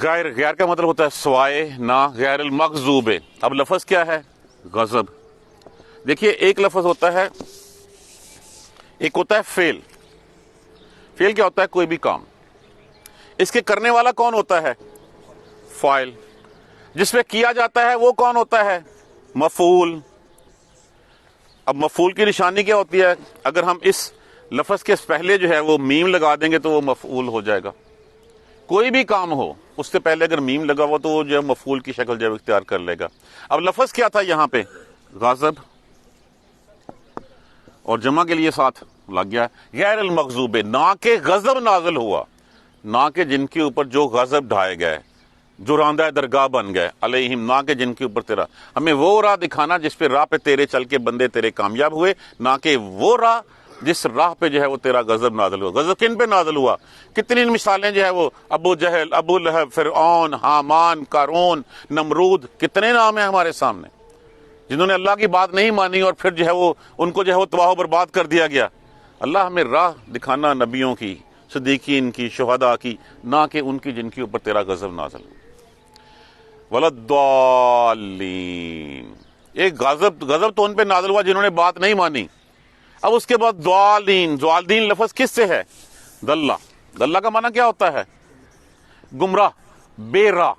غیر کا مطلب ہوتا ہے سوائے، نہ، غیر المغضوب. اب لفظ کیا ہے؟ غضب. دیکھیے ایک لفظ ہوتا ہے، ایک ہوتا ہے فعل. فعل کیا ہوتا ہے؟ کوئی بھی کام. اس کے کرنے والا کون ہوتا ہے؟ فاعل. جس پہ کیا جاتا ہے وہ کون ہوتا ہے؟ مفعول. اب مفعول کی نشانی کیا ہوتی ہے؟ اگر ہم اس لفظ کے پہلے جو ہے وہ میم لگا دیں گے تو وہ مفعول ہو جائے گا. کوئی بھی کام ہو اس سے پہلے اگر میم لگا ہوا تو وہ جو ہے مفعول کی شکل جو ہے اختیار کر لے گا. اب لفظ کیا تھا یہاں پہ؟ غضب، اور جمع کے لیے ساتھ لگ گیا غیر المغضوب، نہ کہ غضب نازل ہوا، نہ کہ جن کے اوپر جو غضب ڈھائے گئے، جو راندہ درگاہ بن گئے. علیہم نہ کہ جن کے اوپر تیرا، ہمیں وہ راہ دکھانا جس پہ راہ پہ تیرے چل کے بندے تیرے کامیاب ہوئے، نہ کہ وہ راہ جس راہ پہ جو ہے وہ تیرا غضب نازل ہوا. غضب کن پہ نازل ہوا؟ کتنی مثالیں جو ہے وہ ابو جہل، ابو لہب، فرعون، حامان، قارون، نمرود، کتنے نام ہیں ہمارے سامنے جنہوں نے اللہ کی بات نہیں مانی اور پھر جو ہے وہ ان کو جو ہے وہ تباہ و برباد کر دیا گیا. اللہ ہمیں راہ دکھانا نبیوں کی، صدیقین کی، شہداء کی، نہ کہ ان کی جن کے اوپر تیرا غضب نازل ہو. وَلَضَّالِّينَ، ایک غضب تو ان پہ نازل ہوا جنہوں نے بات نہیں مانی. اب اس کے بعد ضالین. ضالین لفظ کس سے ہے؟ دلہ. دلہ کا معنی کیا ہوتا ہے؟ گمراہ، بے راہ.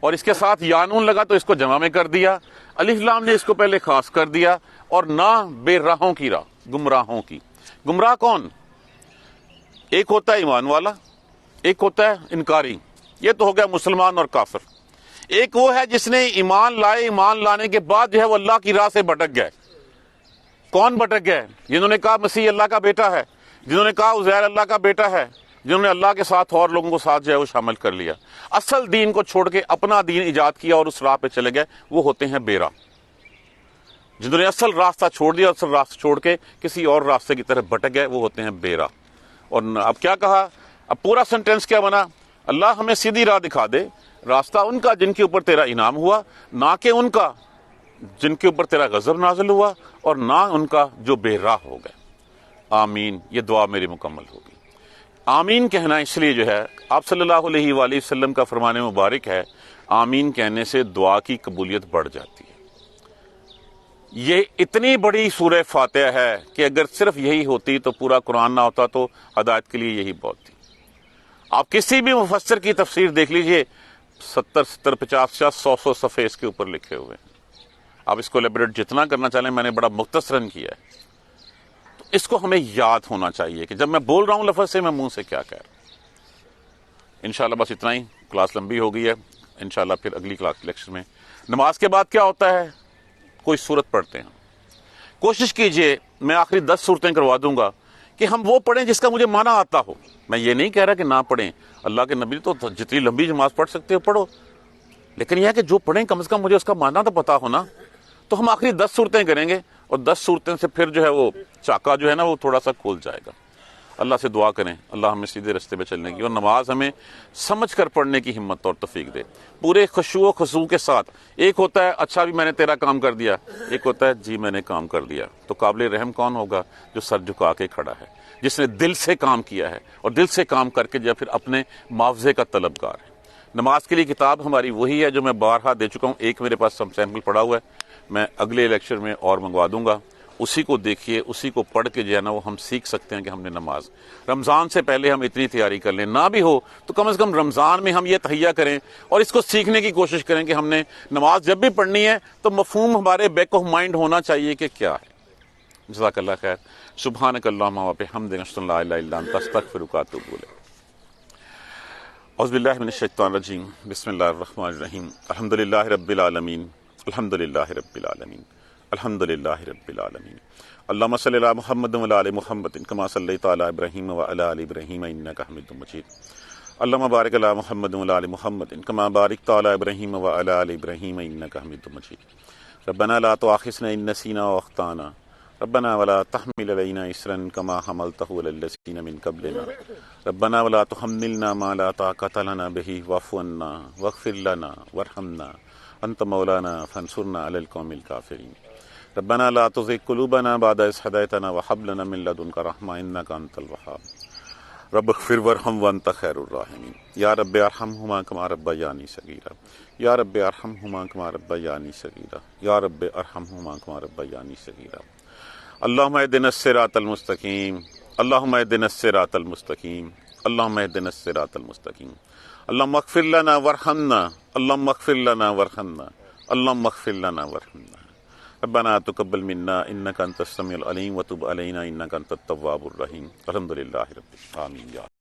اور اس کے ساتھ یانون لگا تو اس کو جمع میں کر دیا، الف لام نے اس کو پہلے خاص کر دیا. اور نہ بے راہوں کی راہ، گمراہوں کی. گمراہ کون؟ ایک ہوتا ہے ایمان والا، ایک ہوتا ہے انکاری. یہ تو ہو گیا مسلمان اور کافر. ایک وہ ہے جس نے ایمان لائے، ایمان لانے کے بعد جو ہے وہ اللہ کی راہ سے بھٹک گئے. کون بھٹک گئے؟ جنہوں نے کہا مسیح اللہ کا بیٹا ہے، جنہوں نے کہا عزیر اللہ کا بیٹا ہے، جنہوں نے اللہ کے ساتھ اور لوگوں کو ساتھ جو ہے وہ شامل کر لیا، اصل دین کو چھوڑ کے اپنا دین ایجاد کیا اور اس راہ پہ چلے گئے، وہ ہوتے ہیں بے راہ. جنہوں نے اصل راستہ چھوڑ دیا، اصل راستہ چھوڑ کے کسی اور راستے کی طرف بھٹک گئے، وہ ہوتے ہیں بے راہ. اور اب کیا کہا؟ اب پورا سینٹینس کیا بنا؟ اللہ ہمیں سیدھی راہ دکھا دے، راستہ ان کا جن کے اوپر تیرا انعام ہوا، نہ کہ ان کا جن کے اوپر تیرا غضب نازل ہوا، اور نہ ان کا جو بے راہ ہو گئے. آمین. یہ دعا میری مکمل ہوگی. آمین کہنا اس لیے جو ہے آپ صلی اللہ علیہ وآلہ وسلم کا فرمان مبارک ہے، آمین کہنے سے دعا کی قبولیت بڑھ جاتی ہے. یہ اتنی بڑی سورہ فاتحہ ہے کہ اگر صرف یہی ہوتی تو پورا قرآن نہ ہوتا، تو ہدایت کے لیے یہی بہت تھی۔ آپ کسی بھی مفسر کی تفسیر دیکھ لیجئے، 70 50 100 صفحے اس کے اوپر لکھے ہوئے ہیں۔ آپ اس کو ایلیبریٹ جتنا کرنا چاہیں، میں نے بڑا مختصراً کیا ہے۔ تو اس کو ہمیں یاد ہونا چاہیے کہ جب میں بول رہا ہوں لفظ سے، میں منہ سے کیا کہہ رہا ہوں۔ انشاءاللہ بس اتنا ہی، کلاس لمبی ہو گئی ہے، انشاءاللہ پھر اگلی کلاس لیکچر میں نماز کے بعد کیا ہوتا ہے، کوئی سورت پڑھتے ہیں۔ کوشش کیجئے، میں آخری 10 صورتیں کروا دوں گا کہ ہم وہ پڑھیں جس کا مجھے معنی آتا ہو۔ میں یہ نہیں کہہ رہا کہ نہ پڑھیں، اللہ کے نبی تو جتنی لمبی نماز پڑھ سکتے ہو پڑھو، لیکن یہ ہے کہ جو پڑھیں کم از کم مجھے اس کا معنی تو پتا ہونا۔ تو ہم آخری 10 صورتیں کریں گے، اور 10 صورتیں سے پھر جو ہے وہ چاکا جو ہے نا وہ تھوڑا سا کھول جائے گا۔ اللہ سے دعا کریں اللہ ہمیں سیدھے رستے پہ چلنے کی، اور نماز ہمیں سمجھ کر پڑھنے کی ہمت اور توفیق دے، پورے خشوع و خضوع کے ساتھ۔ ایک ہوتا ہے اچھا بھی میں نے تیرا کام کر دیا، ایک ہوتا ہے جی میں نے کام کر دیا۔ تو قابل رحم کون ہوگا؟ جو سر جھکا کے کھڑا ہے، جس نے دل سے کام کیا ہے، اور دل سے کام کر کے جو پھر اپنے معاوضے کا طلبگار ہے۔ نماز کے لیے کتاب ہماری وہی ہے جو میں بارہا دے چکا ہوں، ایک میرے پاس سیمپل پڑا ہوا ہے، میں اگلے لیکچر میں اور منگوا دوں گا۔ اسی کو دیکھیے، اسی کو پڑھ کے جو ہے نا وہ ہم سیکھ سکتے ہیں کہ ہم نے نماز رمضان سے پہلے ہم اتنی تیاری کر لیں، نہ بھی ہو تو کم از کم رمضان میں ہم یہ تہیا کریں اور اس کو سیکھنے کی کوشش کریں کہ ہم نے نماز جب بھی پڑھنی ہے تو مفہوم ہمارے بیک آف مائنڈ ہونا چاہیے کہ کیا ہے۔ جزاک اللہ خیر۔ سبحانک اللہم و بحمدک، اشہد ان لا الہ الا انت، استغفرک و اتوب الیک۔ اعوذ باللہ من الشیطان الرجیم، بسم اللہ الرحمن الرحیم۔ الحمدللہ رب العالمین، الحمدللہ رب العالمین، الحمدللہ رب العالمین۔ اللہم صلی علی محمد و علی آل محمد کما صلیت علی ابراہیم و علی آل ابراہیم انک حمید مجید۔ اللہم بارک علی محمد و علی آل محمد کما بارکت علی ابراہیم و علی آل ابراہیم انک حمید مجید۔ ربنا لا تؤاخذنا ان نسینا واخطانا، ربنا ولا تحمل علينا إصرا كما حملته على الذين من قبلنا، ربنا ولا تحملنا ما لا طاقة لنا به واعف عنا واغفر لنا وارحمنا أنت مولانا فانصرنا على القوم الكافرين، ربنا لا تزغ قلوبنا بعد إذ هديتنا وهب لنا من لدنك رحمة إنك أنت الوهاب، رب اغفر وارحم وأنت خير الراحمين، يا رب ارحمهما كما ربياني صغيرا، يا رب ارحمهما كما ربياني صغيرا، يا رب ارحمهما كما ربياني صغيرا۔ اللہم اہدنا الصراط المستقیم، اللہم اہدنا الصراط المستقیم، اللہم اہدنا الصراط المستقیم، اللہم اغفر لنا وارحمنا، اللہم اغفر لنا وارحمنا، اللہم اغفر لنا وارحمنا، ربنا تقبل منا انک انت السمیع العلیم وتب علینا انک انت التواب الرحیم۔ الحمدللہ رب العالمین۔